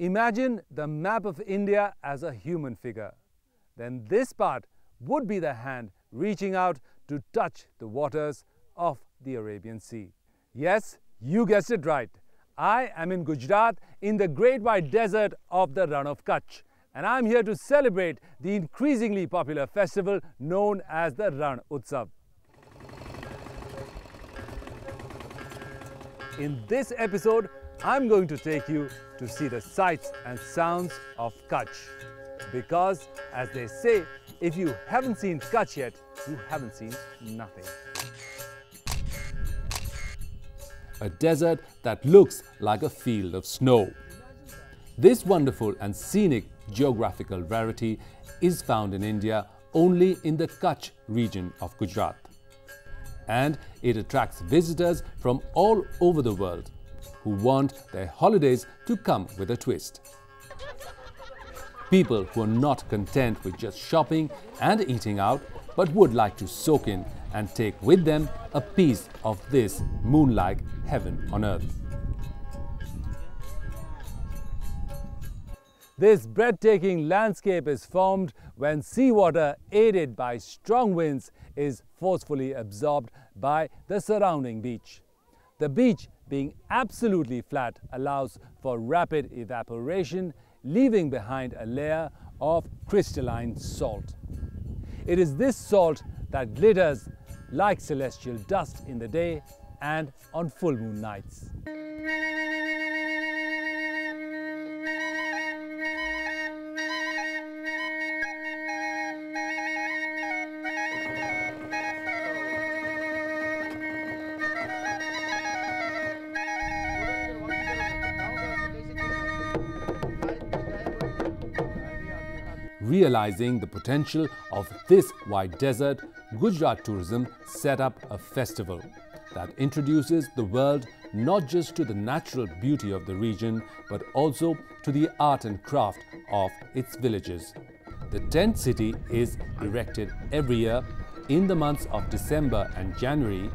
Imagine the map of India as a human figure. Then this part would be the hand reaching out to touch the waters of the Arabian Sea. Yes, you guessed it right. I am in Gujarat in the Great White Desert of the Ran of Kutch, and I'm here to celebrate the increasingly popular festival known as the Ran Utsav. In this episode, I'm going to take you to see the sights and sounds of Kutch. Because, as they say, if you haven't seen Kutch yet, you haven't seen nothing. A desert that looks like a field of snow. This wonderful and scenic geographical rarity is found in India only in the Kutch region of Gujarat. And it attracts visitors from all over the world who want their holidays to come with a twist. People who are not content with just shopping and eating out, but would like to soak in and take with them a piece of this moon-like heaven on earth. This breathtaking landscape is formed when seawater, aided by strong winds, is forcefully absorbed by the surrounding beach. The beach, being absolutely flat, allows for rapid evaporation, leaving behind a layer of crystalline salt. It is this salt that glitters like celestial dust in the day and on full moon nights. Realizing the potential of this white desert, Gujarat Tourism set up a festival that introduces the world not just to the natural beauty of the region, but also to the art and craft of its villages. The tent city is erected every year in the months of December and January,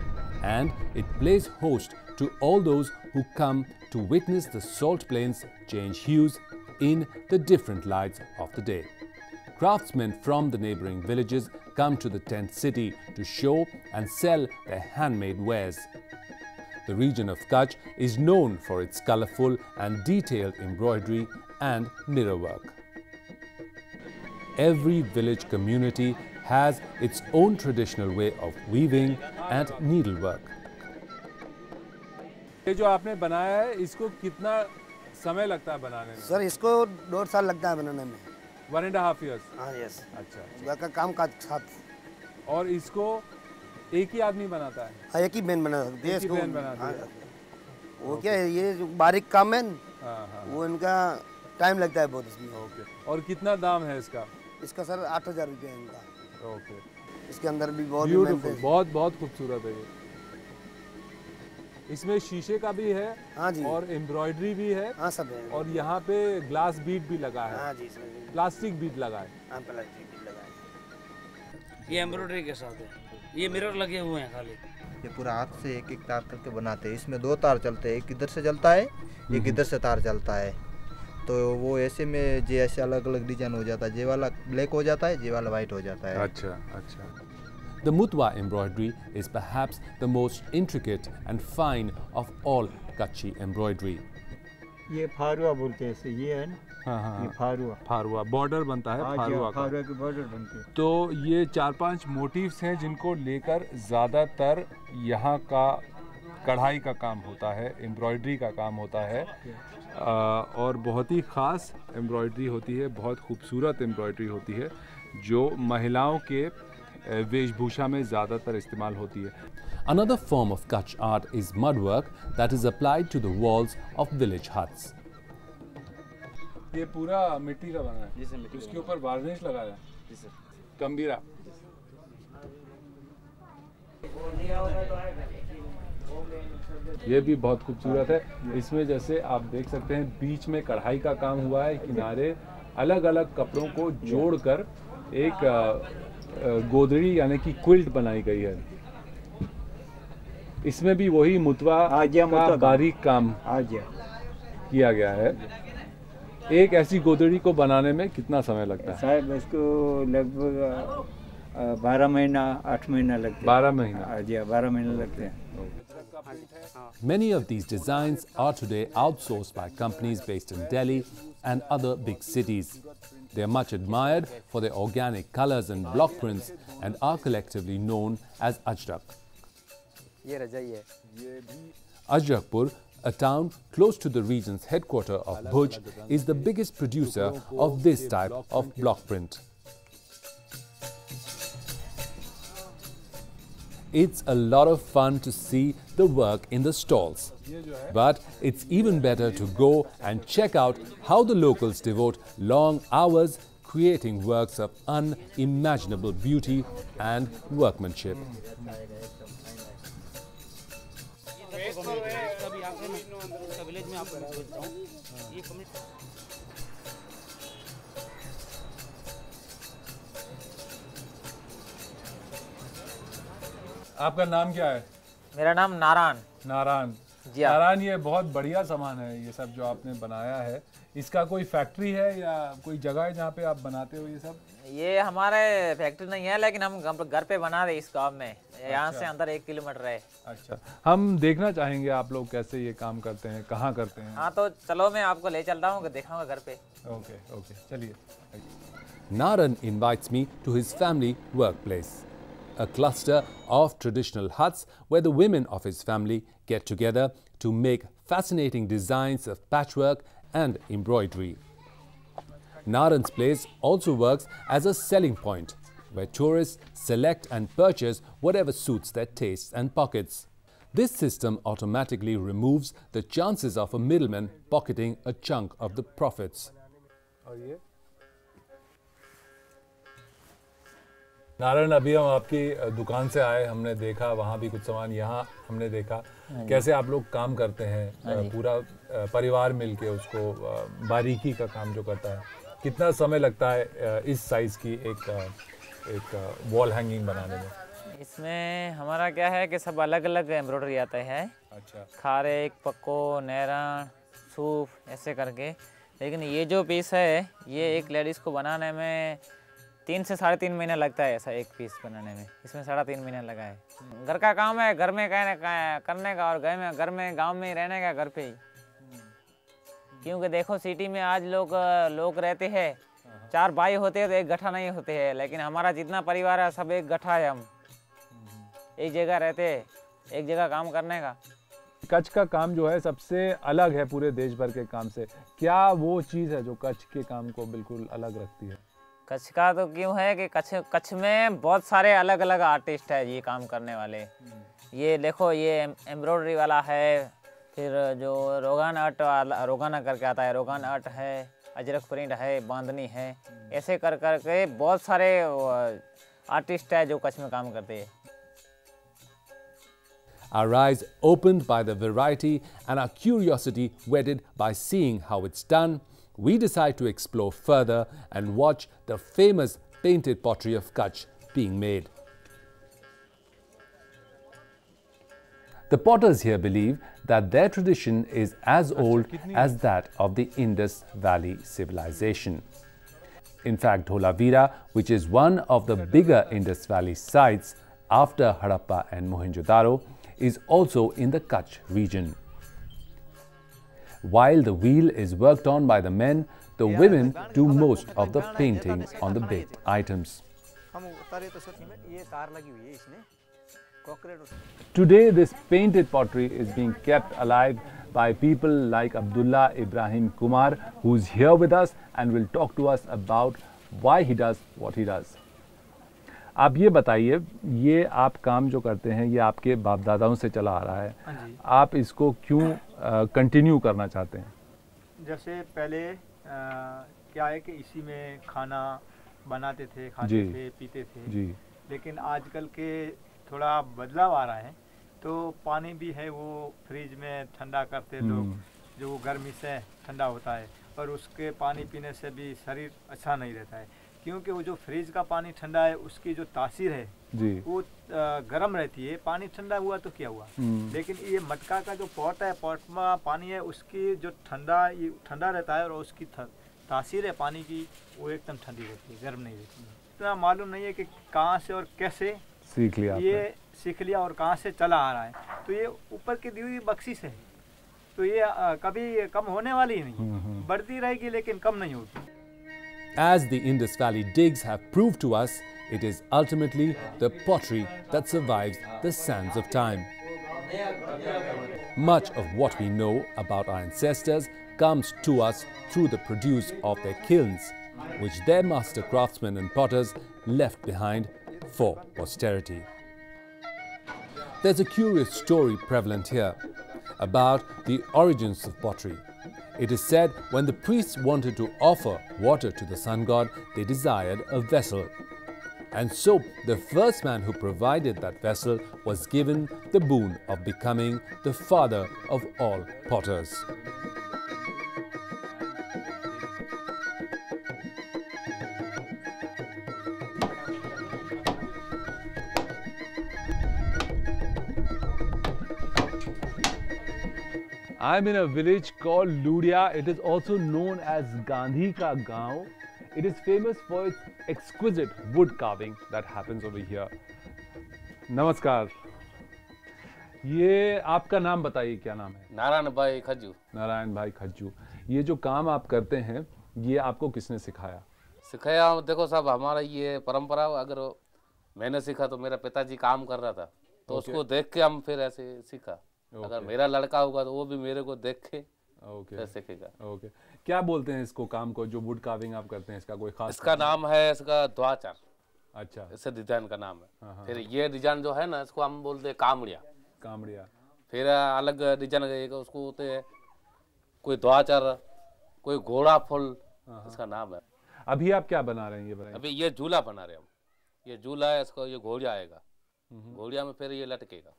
and it plays host to all those who come to witness the salt plains change hues in the different lights of the day. Craftsmen from the neighboring villages come to the tent city to show and sell their handmade wares. The region of Kutch is known for its colorful and detailed embroidery and mirrorwork. Every village community has its own traditional way of weaving and needlework. ये जो आपने बनाया है, इसको कितना समय लगता है बनाने में? सर, इसको 2 साल लगता है बनाने में। 1.5 years? हाँ, यस। अच्छा। का काम का साथ। और इसको एक ही आदमी बनाता है? हाँ, एक ही मैन बनाता है। एक ही मैन बनाता है। वो क्या है, ये जो बारीक काम है, हाँ। वो इनका टाइम लगता है बहुत इसमें। ओके। और कितना दाम है इसका? इसका सर 8,000 रुपये है इनका। ओके। इसके अंदर भी बहुत ब्यूटीफुल, बहुत खूबसूरत है ये। इसमें शीशे का भी है। हाँ जी। और एम्ब्रॉयडरी भी है। हाँ, सब है। और यहाँ पे ग्लास बीड भी लगा है। हाँ जी सर। प्लास्टिक बीड लगा है। हाँ, प्लास्टिक बीड लगा है। ये एम्ब्रॉयडरी के साथ है। ये मिरर लगे हुए हैं खाली। ये पूरा हाथ से एक एक तार करके बनाते हैं। इसमें 2 तार चलते हैं, एक इधर से चलता है, एक इधर से तार चलता है। तो वो ऐसे में जे ऐसे अलग अलग डिजाइन हो जाता है। जे वाला ब्लैक हो जाता है, जे वाला वाइट हो जाता है। अच्छा। The Mutwa embroidery is perhaps the most intricate and fine of all Kutchi embroidery. ये फारुआ बोलते हैं इसे, ये है ना? हाँ। ये फारुआ बॉर्डर बनता है फारुआ का। फारुआ के बॉर्डर बनते हैं। तो ये 4-5 मोटिव्स हैं जिनको लेकर ज़्यादातर यहाँ का कढ़ाई का काम होता है, एम्ब्रॉयडरी का काम होता है। और बहुत ही ख़ास एम्ब्रॉयडरी होती है, बहुत खूबसूरत एम्ब्रॉयडरी होती है, जो महिलाओं के वेशभूषा में ज़्यादातर इस्तेमाल होती है। Another form of Kutch art is mudwork that is applied to the walls of village huts. ये पूरा मिट्टी का बना है। इसके ऊपर वार्निश लगाया है। गंभीरा। ये भी बहुत खूबसूरत है। इसमें जैसे आप देख सकते हैं बीच में कढ़ाई का काम हुआ है, किनारे अलग अलग कपड़ों को जोड़कर एक गोदड़ी यानी कि क्विल्ट बनाई गई है। इसमें भी वही मुतवा का बारीक काम किया गया है। एक ऐसी गोदड़ी को बनाने में कितना समय लगता है? साहब इसको लगभग 12 महीना 8 महीना लगते हैं। 12 महीना। जी 12 महीने लगते हैं। Many of these designs are today outsourced by companies based in Delhi and other big cities. They are much admired for their organic colors and block prints and are collectively known as Ajrak. ये रजाई है। Ajrakpur, a town close to the region's headquarter of Bhuj, is the biggest producer of this type of block print. It's a lot of fun to see the work in the stalls. But it's even better to go and check out how the locals devote long hours creating works of unimaginable beauty and workmanship. आपका नाम क्या है? मेरा नाम नारायण। नारायण जी हाँ। नारायण, ये बहुत बढ़िया सामान है ये सब जो आपने बनाया है। इसका कोई फैक्ट्री है या कोई जगह है जहाँ पे आप बनाते हो ये सब? ये हमारे फैक्ट्री नहीं है, लेकिन हम घर पे बना रहे इस गांव में। यहाँ से अंदर 1 किलोमीटर है। अच्छा, हम देखना चाहेंगे आप लोग कैसे ये काम करते हैं, कहाँ करते हैं। हाँ तो चलो मैं आपको ले चलता हूँ, दिखाऊंगा घर पे। ओके ओके, चलिए। Naran invites me to his family workplace, a cluster of traditional huts where the women of his family get together to make fascinating designs of patchwork and embroidery. Naran's place also works as a selling point where tourists select and purchase whatever suits their tastes and pockets. This system automatically removes the chances of a middleman pocketing a chunk of the profits. Narayan, अभी हम आपकी दुकान से आए, हमने देखा वहाँ भी कुछ सामान, यहाँ हमने देखा कैसे आप लोग काम करते हैं। पूरा परिवार मिलके उसको बारीकी का काम जो करता है। कितना समय लगता है इस साइज की एक वॉल हैंगिंग बनाने में? इसमें हमारा क्या है कि सब अलग अलग एम्ब्रॉयडरी आता है। अच्छा। खारेक, पक्को, नैरण, सूफ ऐसे करके। लेकिन ये जो पीस है ये एक लेडीज़ को बनाने में 3 से 3.5 महीना लगता है। ऐसा एक पीस बनाने में इसमें 3.5 महीना लगा है। घर का काम है, घर में करने का, और घर में गांव में ही रहने का, घर पे ही। क्योंकि देखो सिटी में आज लोग रहते हैं, 4 भाई होते हैं तो एक गठा नहीं होते हैं, लेकिन हमारा जितना परिवार है सब एक गठा है। हम एक जगह रहते हैं, एक जगह काम करने का। कच्छ का काम जो है सबसे अलग है पूरे देश भर के काम से। क्या वो चीज़ है जो कच्छ के काम को बिल्कुल अलग रखती है? कच्छ का तो क्यों है कि कच्छ में बहुत सारे अलग अलग आर्टिस्ट है ये काम करने वाले। ये देखो, ये एम्ब्रॉयडरी वाला है, फिर जो रोगान करके आता है, रोगान आर्ट है, अजरक प्रिंट है, बांधनी है, ऐसे कर के बहुत सारे आर्टिस्ट है जो कच्छ में काम करते हैं। Our eyes opened by the variety and our curiosity whetted by seeing how it's done, we decide to explore further and watch the famous painted pottery of Kutch being made. The potters here believe that their tradition is as old as that of the Indus Valley civilization. In fact, Dholavira, which is one of the bigger Indus Valley sites after Harappa and Mohenjo-daro, is also in the Kutch region. While the wheel is worked on by the men, the women do most of the painting on the baked items. Today, this painted pottery is being kept alive by people like Abdullah Ibrahim Kumar, who's here with us and will talk to us about why he does what he does. आप ये बताइए, ये आप काम जो करते हैं ये आपके बाप दादाओं से चला आ रहा है, आप इसको क्यों कंटिन्यू करना चाहते हैं? जैसे पहले क्या है कि इसी में खाना बनाते थे, खाते थे, पीते थे जी। लेकिन आजकल के थोड़ा बदलाव आ रहा है, तो पानी भी है वो फ्रिज में ठंडा करते लोग, जो गर्मी से ठंडा होता है, और उसके पानी पीने से भी शरीर अच्छा नहीं रहता है, क्योंकि वो जो फ्रिज का पानी ठंडा है उसकी जो तासीर है जी, वो गर्म रहती है। पानी ठंडा हुआ तो क्या हुआ, लेकिन ये मटका का जो पॉट है, पॉट में पानी है, उसकी जो ठंडा रहता है और उसकी तासीर है पानी की वो एकदम ठंडी रहती है, गर्म नहीं रहती है। इतना मालूम नहीं है कि कहाँ से और कैसे सीख लिया ये सीख लिया और कहाँ से चला आ रहा है। तो ये ऊपर की दी हुई बख्शिश है, तो ये कभी कम होने वाली ही नहीं, बढ़ती रहेगी लेकिन कम नहीं होगी। As the Indus Valley digs have proved to us, it is ultimately the pottery that survives the sands of time. Much of what we know about our ancestors comes to us through the produce of their kilns, which their master craftsmen and potters left behind for posterity. There's a curious story prevalent here about the origins of pottery. It is said when the priests wanted to offer water to the sun god, they desired a vessel. And so the first man who provided that vessel was given the boon of becoming the father of all potters. I'm in a village called Ludia. It is also known as Gandhi Ka Gaon. It is famous for its exquisite wood carving that happens over here. नमस्कार, ये आपका नाम बताइए, क्या नाम है? नारायण भाई खज्जू। नारायण भाई खज्जू। ये जो काम आप करते हैं, ये आपको किसने सिखाया? सिखाया, देखो साहब, हमारा ये परंपरा, अगर मैंने सीखा तो मेरा पिताजी काम कर रहा था, तो उसको देख के हम फिर ऐसे सीखा। अगर मेरा लड़का होगा तो वो भी मेरे को देख के फिर सीखेगा। ओके, क्या बोलते हैं इसको, काम को, जो वुड कार्विंग आप करते हैं, इसका कोई खास? इसका नाम है, इसका द्वाचार। अच्छा, इससे डिजाइन का नाम है। फिर ये डिजाइन जो है ना, इसको हम बोलते हैं कामड़िया। कामड़िया। फिर अलग डिजाइन उसको होते हैं, कोई द्वाचार, कोई घोड़ा फुल, इसका नाम है। अभी आप क्या बना रहे हैं? ये बनाइए। अभी ये झूला बना रहे हैं हम। ये झूला है, इसको ये घोड़िया आएगा, घोड़िया में फिर ये लटकेगा।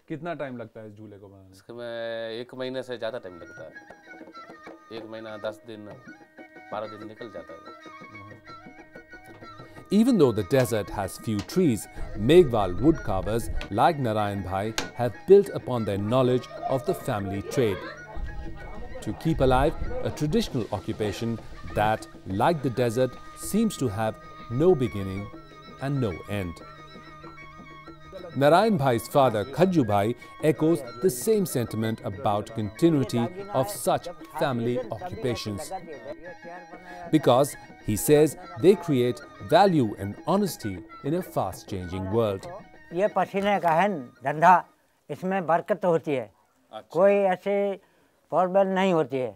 कितना टाइम लगता है इस झूले को बनाने? इसमें 1 महीने से ज़्यादा टाइम लगता है। 1 महीना 10 दिन 12 दिन निकल जाता है। Even though the desert has few trees, Meghwal wood carvers like Narayan Bhai have built upon their knowledge of the family trade to keep alive a traditional occupation that, like the desert, seems to have no beginning and no end. Narayan Bhai's father, Khajju Bhai, echoes the same sentiment about continuity of such family occupations. Because, he says, they create value and honesty in a fast-changing world. ये पसीने का है धंधा, इसमें बरकत होती है, कोई ऐसे प्रॉब्लम नहीं होती है।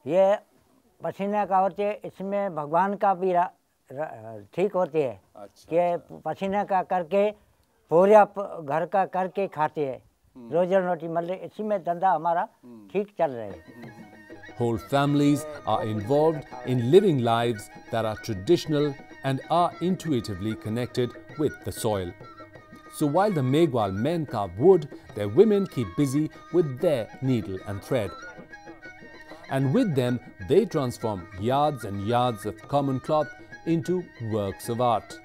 ये पसीने का होती है, इसमें भगवान का भी ठीक होती है। कि पसीने का करके पूरा घर का करके खाते हैं, रोजी रोटी, मतलब इसी में धंधा हमारा ठीक चल रहा है। Whole families are involved in living lives that are traditional and are intuitively connected with the soil. So while the Meghwal men carve wood, their women keep busy with their needle and thread. And with them, they transform yards and yards of common cloth into works of art.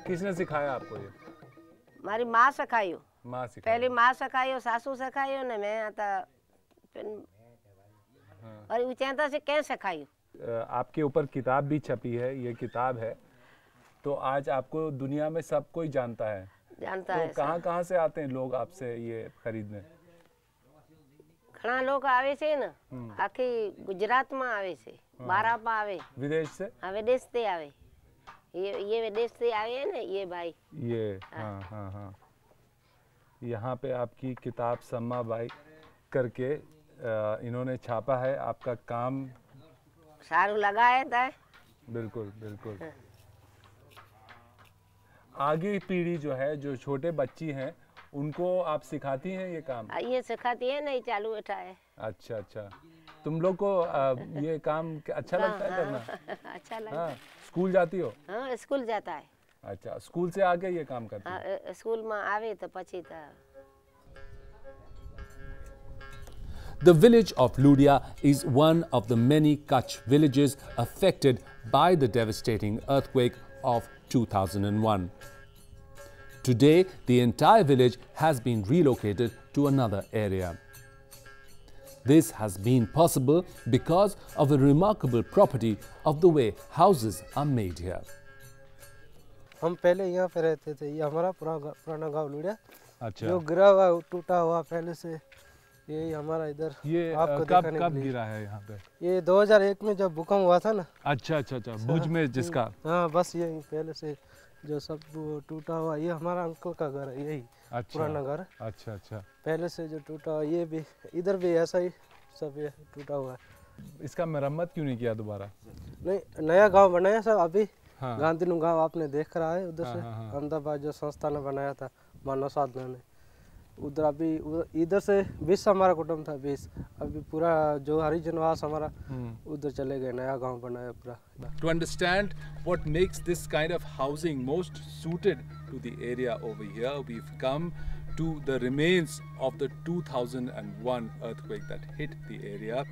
किसने सिखाया आपको ये? हमारी माँ सिखाई। माँ सिखाई। पहले माँ सिखाई, सासू सिखाई ने, मैं आता और ऊंचाई से क्या सिखाई। आपके ऊपर किताब भी छपी है, ये किताब है, तो आज आपको दुनिया में सब कोई जानता है। जानता तो है। कहाँ से आते हैं लोग आपसे ये खरीदने? घना लोग आवे से ना, आखी गुजरात में आवे से, बारा में आवे, विदेश से? हाँ, विदेश से आवे। ये विदेश से आवे है ना, ये भाई। ये हाँ। यहाँ पे आपकी किताब सम्मा बाई करके इन्होंने छापा है। आपका काम सारू लगा है। बिल्कुल बिल्कुल। आगे पीढ़ी जो है, जो छोटे बच्ची हैं, उनको आप सिखाती हैं ये काम? ये सिखाती है, नहीं चालू बैठा है। अच्छा अच्छा, तुम लोग को ये काम अच्छा लगता है करना? अच्छा लगता है। स्कूल जाती हो? हाँ, स्कूल जाता है। अच्छा, स्कूल से आके ये काम करती हो? स्कूल में आवे तो पछी था। The village of Ludia is one of the many Kutch villages affected by the devastating earthquake of 2001. Today, the entire village has been relocated to another area. This has been possible because of the remarkable property of the way houses are made here. हम पहले यहाँ पे रहते थे, ये हमारा पुराना गांव लुड़िया। अच्छा। जो गिरा हुआ टूटा हुआ पहले से, यही हमारा इधर। ये आपको कब गिरा है यहाँ पे? ये 2001 में जब भूकंप हुआ था ना। अच्छा, भुज में जिसका। हाँ, बस यही पहले से जो सब टूटा हुआ, ये हमारा अंकल का घर है, यही पुराना घर। अच्छा। पहले से जो टूटा हुआ, ये भी इधर भी ऐसा ही सब ये टूटा हुआ है। इसका मरम्मत क्यों नहीं किया दोबारा? नहीं, नया गांव बनाया सब अभी। हाँ। गांधीनगर गांव आपने देख रहा है उधर से। अहमदाबाद जो संस्था ने बनाया था, मानव साधना ने, उधर अभी इधर से 20 हमारा कुटुंब था, 20। अभी पूरा जो हरिजनवास हमारा उधर चले गए, नया गांव बनाया पूरा। To understand what makes this kind of housing most suited to the area over here, we've come to the remains of the 2001 earthquake that hit the area.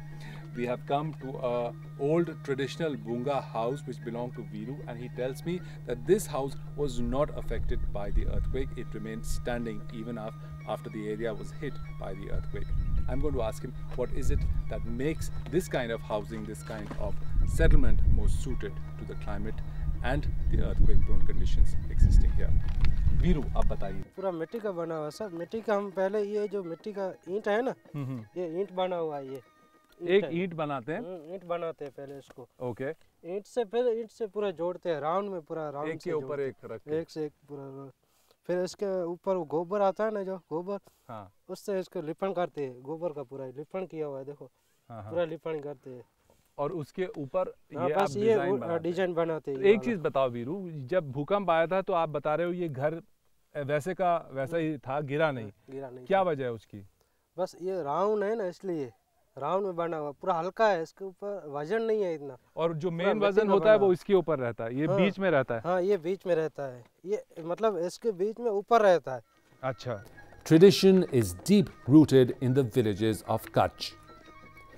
We have come to a old traditional Bunga house which belonged to Viru, and he tells me that this house was not affected by the earthquake. It remained standing even after the area was hit by the earthquake. I'm going to ask him what is it that makes this kind of housing, this kind of settlement most suited to the climate and the earthquake prone conditions existing here. Veeru, आप बताइए। पूरा मिट्टी का बना हुआ sir, मिट्टी का। हम पहले ये जो मिट्टी का ईंट है ना, ये ईंट बना हुआ है। ये एक ईंट बनाते हैं? ईंट बनाते हैं पहले इसको। ओके। ईंट से फिर ईंट से पूरा जोड़ते हैं राउंड में, पूरा राउंड एक के ऊपर एक रख के। एक से एक पूरा। फिर इसके ऊपर गोबर आता है ना, जो गोबर, हाँ, उससे इसको लिपण करते हैं। गोबर का पूरा लिपण किया हुआ है, देखो। पूरा लिपण करते हैं और उसके ऊपर ये डिजाइन बनाते हैं। एक चीज बताओ वीरू, जब भूकंप आया था तो आप बता रहे हो ये घर वैसे का वैसा ही था, गिरा नहीं। क्या वजह है उसकी? बस ये राउंड है ना, इसलिए राउंड में बना हुआ, पूरा हल्का है, इसके ऊपर वजन नहीं है इतना। और जो मेन वजन होता है वो इसके ऊपर रहता है, ये बीच में रहता है। हाँ, ये बीच में रहता है, ये मतलब इसके बीच में ऊपर रहता है। अच्छा। Tradition is deep rooted in the villages of Kutch.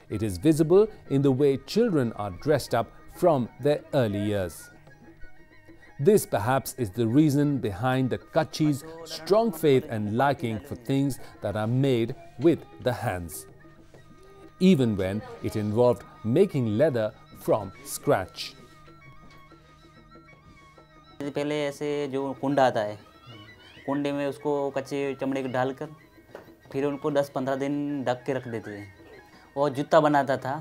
It is visible in the way children are dressed up from their early years. This perhaps is the reason behind the Kutchis' strong faith and liking for things that are made with the hands, even when it involved making leather from scratch. पहले ऐसे जो कुंड आता है, कुंडे में उसको कच्चे चमड़े को डालकर फिर उनको 10-15 दिन ढक के रख देते थे। और जूता बनाता था,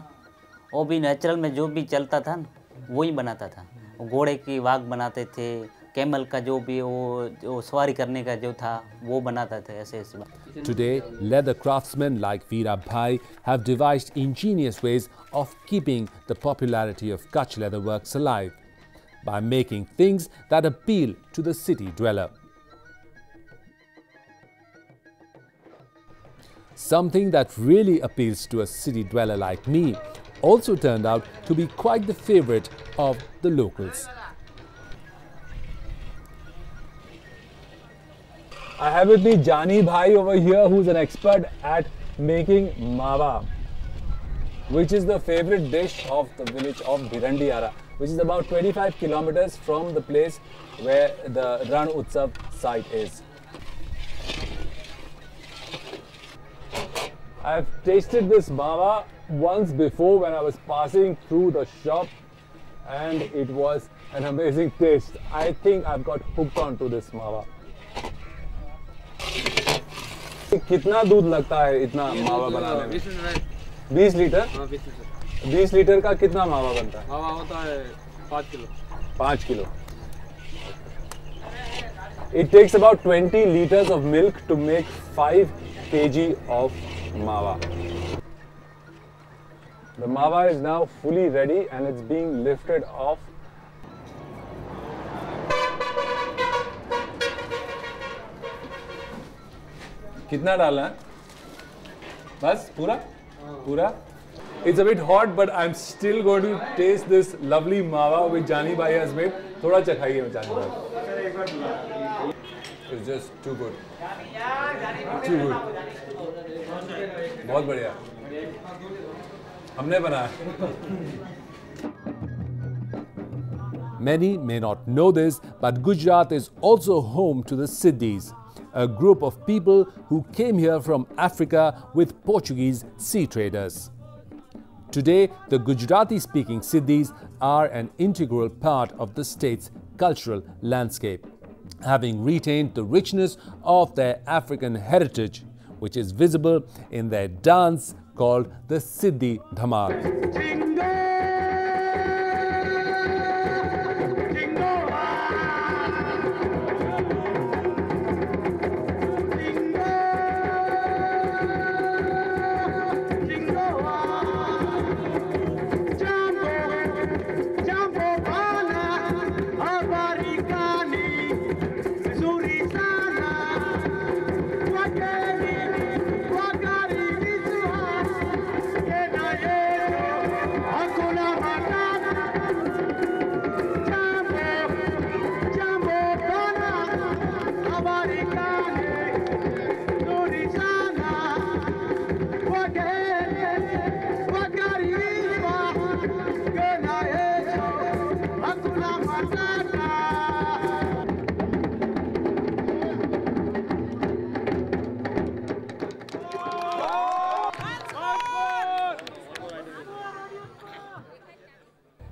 वो भी नेचुरल में जो भी चलता था वही बनाता था। घोड़े की वाग बनाते थे, कैमल का जो भी वो सवारी करने का जो था वो बनाता था, ऐसे ऐसे। Today, leather craftsmen like Veera Bhai have devised ingenious ways of keeping the popularity of Kutch leatherworks alive by making things that appeal to the city dweller. Something that really appeals to a city dweller like me also turned out to be quite the favorite of the locals. I have with me Jani Bhai over here, who's an expert at making mawa, which is the favorite dish of the village of Bhirandiara, which is about 25 kilometers from the place where the Ran Utsav site is. I've tasted this mawa once before when I was passing through the shop, and it was an amazing taste. I think I've got hooked onto this mawa. कितना दूध लगता है इतना मावा बनाने में? 20 litre? 20 litre का कितना मावा बनता है? मावा होता है 5 kilo. 5 kilo. It takes about 20 liters of milk to make 5 kg of mawa. The mawa is now fully ready and it's being lifted off. कितना डालना है? बस पूरा? पूरा? It's a bit hot, but I'm still going to taste this lovely mawa which Jani Bhai has made. थोड़ा चखाइए Jani Bhai. It's just too good. Too good. बहुत बढ़िया. हमने बनाया. Many may not know this, but Gujarat is also home to the Siddhis, a group of people who came here from Africa with Portuguese sea traders. Today, the Gujarati-speaking Siddhis are an integral part of the state's cultural landscape, having retained the richness of their African heritage, which is visible in their dance called the Siddhi Dhamal.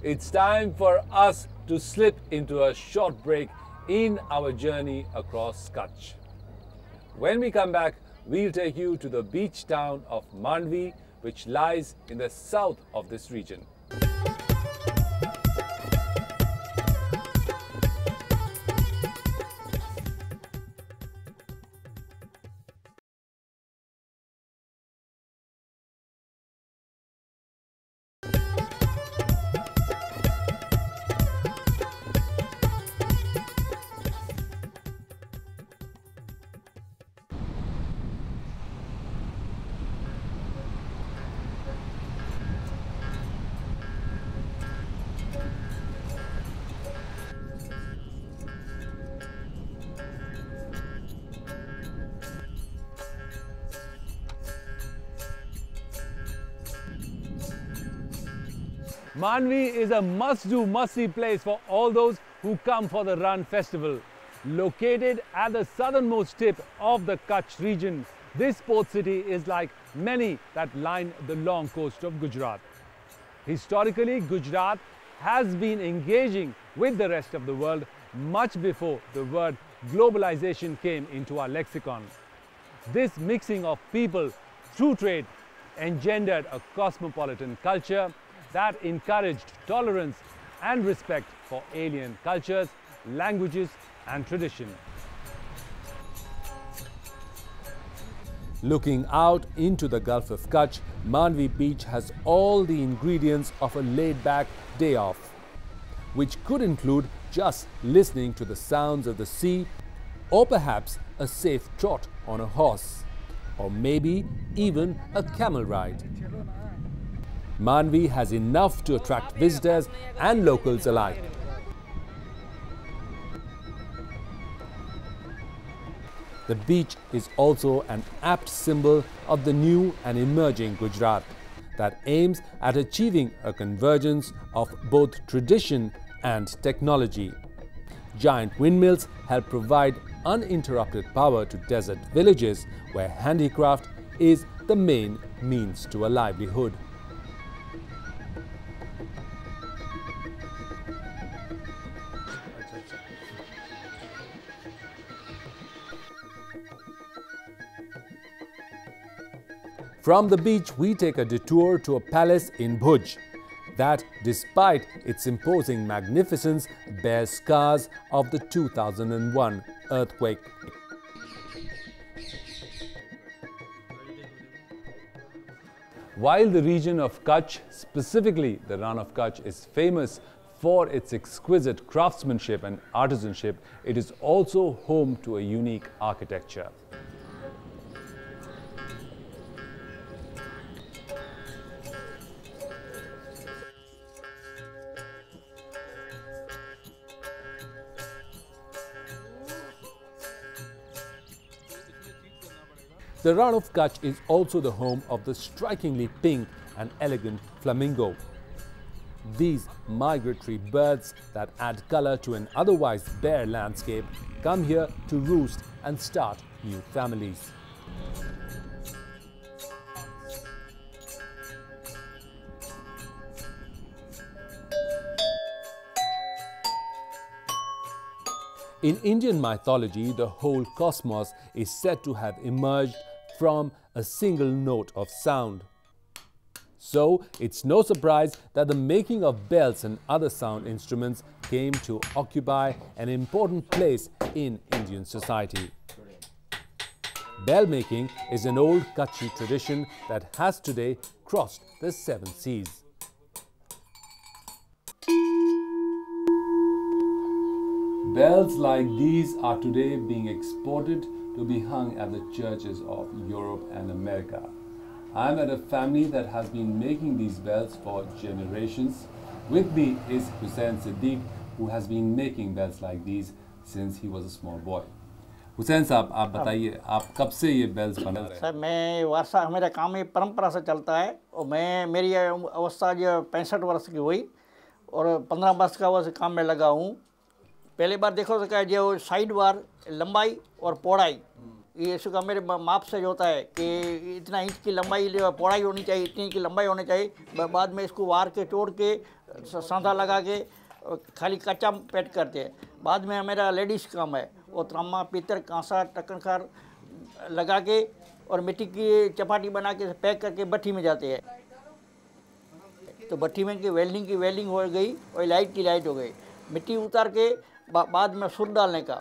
It's time for us to slip into a short break in our journey across Kutch. When we come back, we'll take you to the beach town of Mandvi, which lies in the south of this region. Mandvi is a must-do, must-see place for all those who come for the Rann Festival. Located at the southernmost tip of the Kutch region, this port city is like many that line the long coast of Gujarat. Historically, Gujarat has been engaging with the rest of the world much before the word globalization came into our lexicon. This mixing of people through trade engendered a cosmopolitan culture that encouraged tolerance and respect for alien cultures, languages and tradition. Looking out into the Gulf of Kutch, Mandvi Beach has all the ingredients of a laid-back day off, which could include just listening to the sounds of the sea, or perhaps a safe trot on a horse, or maybe even a camel ride. Mandvi has enough to attract visitors and locals alike. The beach is also an apt symbol of the new and emerging Gujarat that aims at achieving a convergence of both tradition and technology. Giant windmills help provide uninterrupted power to desert villages where handicraft is the main means to a livelihood. From the beach, we take a detour to a palace in Bhuj that, despite its imposing magnificence, bears scars of the 2001 earthquake. While the region of Kutch, specifically the Rann of Kutch, is famous for its exquisite craftsmanship and artisanship, it is also home to a unique architecture. The Rann of Kutch is also the home of the strikingly pink and elegant flamingo. These migratory birds that add color to an otherwise bare landscape come here to roost and start new families. In Indian mythology, the whole cosmos is said to have emerged from a single note of sound. So, it's no surprise that the making of bells and other sound instruments came to occupy an important place in Indian society. Bell making is an old Kutchi tradition that has today crossed the 7 seas. Bells like these are today being exported to be hung at the churches of Europe and America. I'm at a family that has been making these bells for generations. With me is Hussain Siddiq, who has been making bells like these since he was a small boy. Hussain साहब, आप बताइए, आप कब से ये bells बना रहे हैं? सर, मैं वारसा, मेरा काम ये परंपरा से चलता है और मेरी अवस्था जो 65 वर्ष की हुई और 15 वर्ष का वर्ष काम में लगा हूँ। पहली बार देखो तो क्या जो साइड बार लंबाई और पौड़ाई, ये इसका मेरे माप से जो होता है कि इतना इंच की लंबाई पौड़ाई होनी चाहिए, इतनी इंच की लंबाई होनी चाहिए। बाद में इसको वार के तोड़ के सांधा लगा के खाली कच्चा पैक करते हैं। बाद में मेरा लेडीज़ काम है, वो तांबा, पीतल, कांसा, टक्कनखार लगा के और मिट्टी की चपाटी बना के पैक करके भट्टी में जाते हैं। तो भट्टी में की वेल्डिंग हो गई और लाइट की लाइट हो गई। मिट्टी उतार के बाद में सुर डालने का।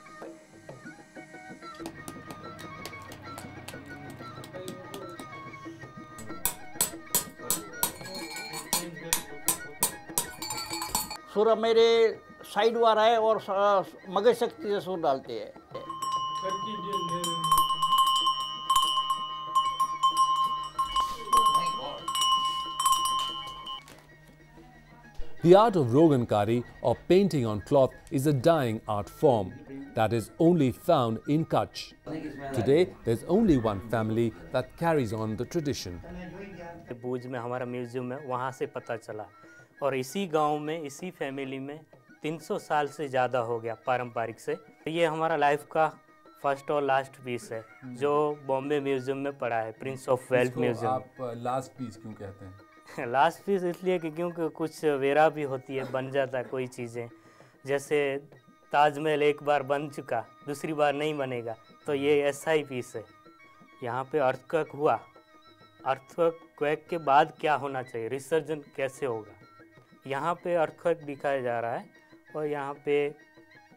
सुर मेरे साइड वार है और मगज शक्ति से सुर डालते हैं। The art of Rogankari or painting on cloth is a dying art form that is only found in Kutch. Today, there's only one family that carries on the tradition. भूज में हमारा म्यूजियम है, वहाँ से पता चला और इसी गांव में, इसी फैमिली में 300 साल से ज़्यादा हो गया पारंपरिक से। ये हमारा लाइफ का फर्स्ट और लास्ट पीस है जो बॉम्बे म्यूजियम में पड़ा है, प्रिंस ऑफ वेल्स म्यूजियम। आप लास्ट पीस क्यों कहते हैं? लास्ट पीस इसलिए कि क्योंकि कुछ वेरा भी होती है, बन जाता है कोई चीज़ें। जैसे ताजमहल एक बार बन चुका, दूसरी बार नहीं बनेगा, तो ये ऐसा ही पीस है। यहाँ पे अर्थक्वेक हुआ, अर्थक्वेक के बाद क्या होना चाहिए, रिसर्जन कैसे होगा, यहाँ पे अर्थक्वेक दिखाया जा रहा है। और यहाँ पे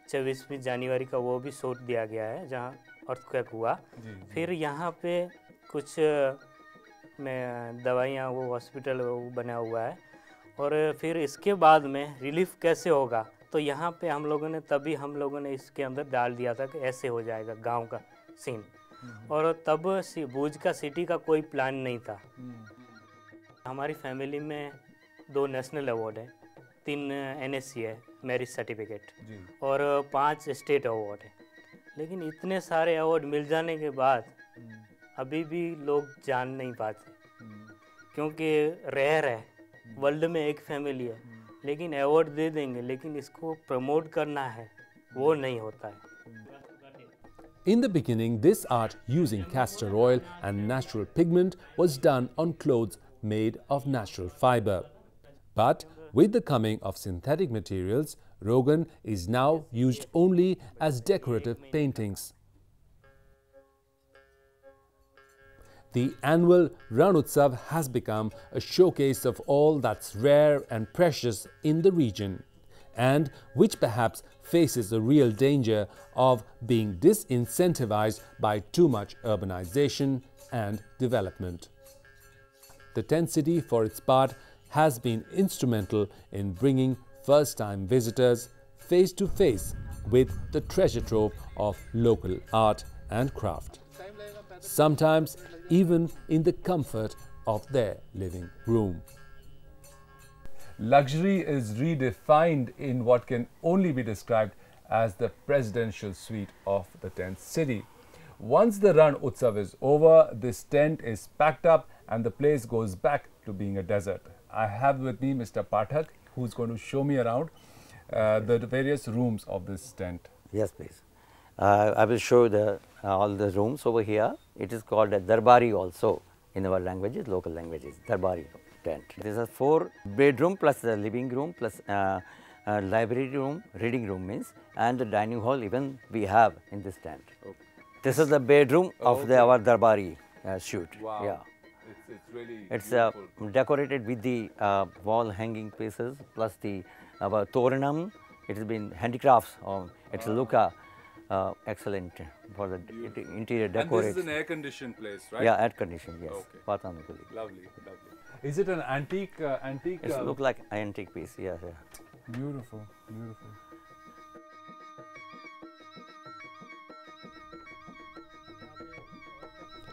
24वीं जनवरी का वो भी शॉट दिया गया है जहाँ अर्थक्वेक हुआ। फिर यहाँ पे कुछ में दवाइयाँ, वो हॉस्पिटल वो बना हुआ है। और फिर इसके बाद में रिलीफ कैसे होगा, तो यहाँ पे हम लोगों ने इसके अंदर डाल दिया था कि ऐसे हो जाएगा गांव का सीन। और तब भूज का सिटी का कोई प्लान नहीं था। हमारी फैमिली में 2 नेशनल अवार्ड है, 3 NSC है, मैरिज सर्टिफिकेट, और 5 स्टेट अवार्ड है। लेकिन इतने सारे अवार्ड मिल जाने के बाद अभी भी लोग जान नहीं पाते, क्योंकि रेयर है, वर्ल्ड में एक फैमिली है। लेकिन अवार्ड दे देंगे, लेकिन इसको प्रमोट करना है, वो नहीं होता है। In the beginning, this art using castor oil and natural pigment was done on clothes made of natural fiber. But with the coming of synthetic materials, Rogan is now used only as decorative paintings. The annual Ran Utsav has become a showcase of all that's rare and precious in the region, and which perhaps faces a real danger of being disincentivized by too much urbanization and development. The tent city, for its part, has been instrumental in bringing first-time visitors face to face with the treasure trove of local art and craft, sometimes even in the comfort of their living room. Luxury is redefined in what can only be described as the presidential suite of the tent city. Once the Ran Utsav is over, this tent is packed up and the place goes back to being a desert. I have with me Mr. Pathak, who's going to show me around the various rooms of this tent. Yes, please. I will show all the rooms over here. It is called a Darbari also in our languages, local languages, Darbari tent. This is 4 bedroom plus the living room plus library room, reading room means, and the dining hall even we have in this tent. Okay. This is the bedroom of our Darbari shoot. Wow. Yeah. It's really decorated with the wall hanging pieces plus the toranam. It has been handicrafts. It's Luca. Excellent for the interior decoration. And this is an air-conditioned place, right? Yeah, air-conditioned, yes. Okay. Lovely, lovely. Is it an antique? It looks like an antique piece, yeah. Beautiful, beautiful.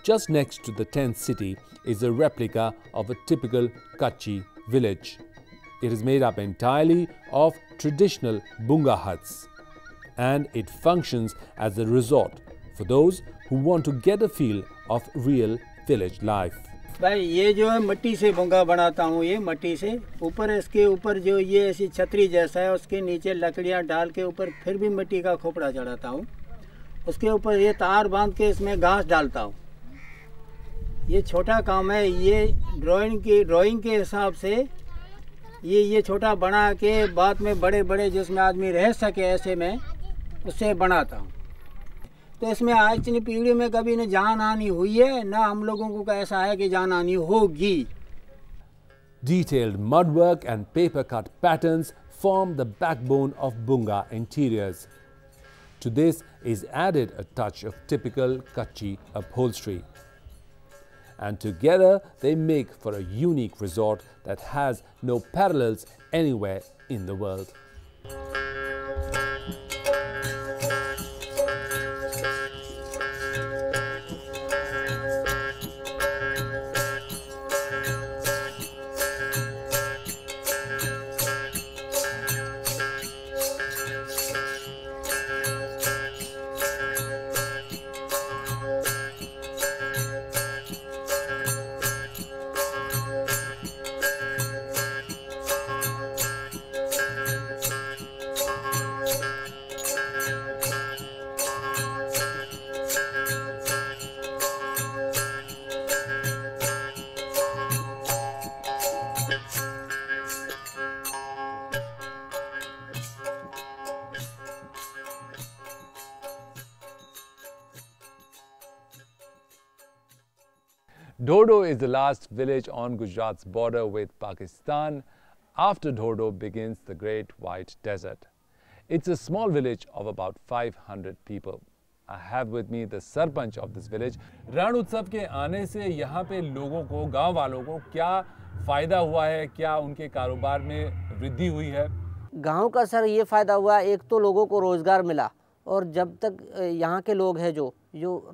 Just next to the tent city is a replica of a typical Kutchi village. It is made up entirely of traditional Bunga huts, and it functions as a resort for those who want to get a feel of real village life. भाई ये जो है मिट्टी से बुंगा बनाता हूँ, ये मिट्टी से ऊपर इसके ऊपर जो ये ऐसी छतरी जैसा है उसके नीचे लकड़ियाँ डाल के ऊपर फिर भी मिट्टी का खोपड़ा चढ़ाता हूँ, उसके ऊपर ये तार बांध के इसमें घास डालता हूँ। ये छोटा काम है, ये ड्राइंग के हिसाब से ये छोटा बना के बाद में बड़े बड़े जिसमें आदमी रह सके ऐसे में उससे बनाता हूँ। तो इसमें आज की पीढ़ी में कभी न जान आनी हुई है, ना हम लोगों को ऐसा है कि जान आनी होगी। Detailed mudwork and paper cut patterns form the backbone of Bunga interiors. To this is added a touch of typical Kutchi upholstery. And together they make for a unique resort that has no parallels anywhere in the world. Dhodo is the last village on Gujarat's border with Pakistan. After Dhodo begins the Great White Desert. It's a small village of about 500 people. I have with me the sarpanch of this village. रण उत्सव के आने से यहाँ पे लोगों को, गांव वालों को क्या फ़ायदा हुआ है, क्या उनके कारोबार में वृद्धि हुई है? गांव का सर ये फ़ायदा हुआ, एक तो लोगों को रोज़गार मिला, और जब तक यहाँ के लोग हैं जो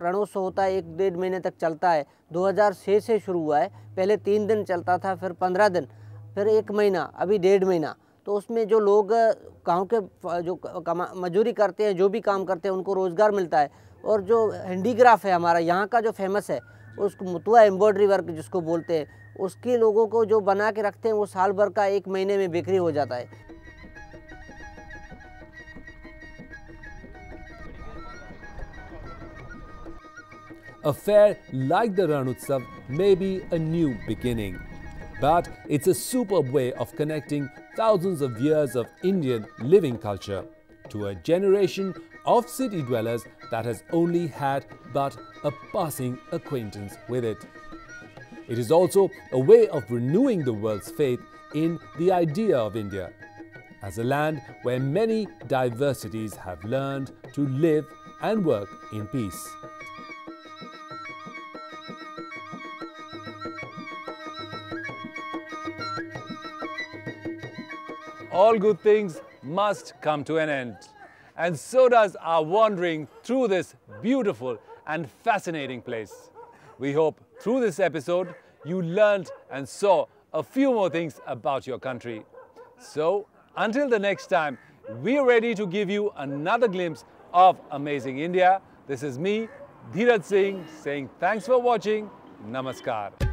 रणोत्सव होता है 1-1.5 महीने तक चलता है, 2006 से शुरू हुआ है। पहले 3 दिन चलता था, फिर 15 दिन, फिर 1 महीना, अभी 1.5 महीना। तो उसमें जो लोग गांव के जो मजदूरी करते हैं, जो भी काम करते हैं, उनको रोज़गार मिलता है। और जो हैंडीक्राफ्ट है हमारा यहाँ का जो फेमस है, उसको मुतुआ एम्ब्रॉयडरी वर्क जिसको बोलते हैं, उसके लोगों को जो बना के रखते हैं वो साल भर का 1 महीने में बिक्री हो जाता है। A fair like the Ran Utsav may be a new beginning, but it's a superb way of connecting thousands of years of Indian living culture to a generation of city dwellers that has only had but a passing acquaintance with it. It is also a way of renewing the world's faith in the idea of India as a land where many diversities have learned to live and work in peace. All good things must come to an end. And so does our wandering through this beautiful and fascinating place. We hope through this episode you learned and saw a few more things about your country. So until the next time, we are ready to give you another glimpse of amazing India. This is me, Dheeraj Singh, saying thanks for watching. Namaskar.